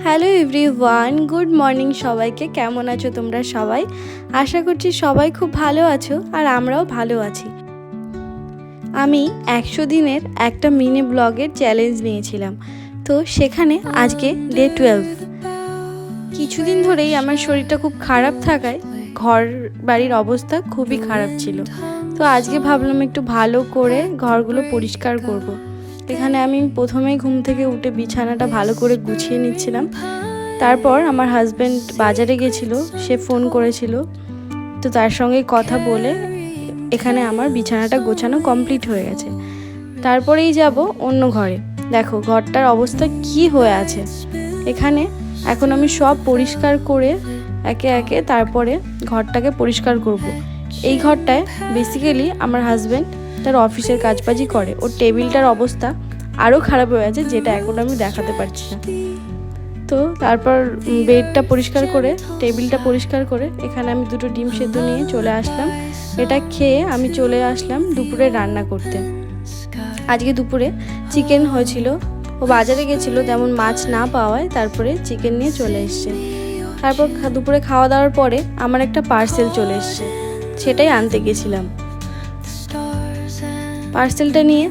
Hello everyone, good morning সবাইকে। কেমন আছো তোমরা সবাই? আশা করছি সবাই খুব ভালো আছো আর আমরাও ভালো আছি। আমি 100 দিনের একটা মিনি ব্লগের চ্যালেঞ্জ নিয়েছিলাম, তো সেখানে আজকে ডে 12। কিছুদিন ধরেই আমার শরীরটা খুব খারাপ থাকায় ঘর বাড়ির অবস্থা খুবই খারাপ ছিল। তো আজকে ভাবলাম একটু ভালো করে ঘরগুলো পরিষ্কার করব। এখানে আমি প্রথমেই ঘুম থেকে উঠে বিছানাটা ভালো করে গুছিয়ে নিচ্ছিলাম। তারপর আমার হাজব্যান্ড বাজারে গেছিলো, সে ফোন করেছিল, তো তার সঙ্গে কথা বলে এখানে আমার বিছানাটা গোছানো কমপ্লিট হয়ে গেছে। তারপরেই যাব অন্য ঘরে। দেখো ঘরটার অবস্থা কি হয়ে আছে। এখানে এখন আমি সব পরিষ্কার করে একে একে তারপরে ঘরটাকে পরিষ্কার করব। এই ঘরটায় বেসিক্যালি আমার হাজব্যান্ড তার অফিসের কাজবাজি করে। ওর টেবিলটার অবস্থা আরও খারাপ হয়ে আছে, যেটা এখন আমি দেখাতে পারছি না। তো তারপর বেডটা পরিষ্কার করে, টেবিলটা পরিষ্কার করে এখানে আমি 2টো ডিম সেদ্ধ নিয়ে চলে আসলাম। এটা খেয়ে আমি চলে আসলাম দুপুরে রান্না করতে। আজকে দুপুরে চিকেন হয়েছিল। ও বাজারে গেছিলো, তেমন মাছ না পাওয়ায় তারপরে চিকেন নিয়ে চলে এসছে। তারপর দুপুরে খাওয়া দাওয়ার পরে আমার একটা পার্সেল চলে এসছে, সেটাই আনতে গেছিলাম। পার্সেলটা নিয়ে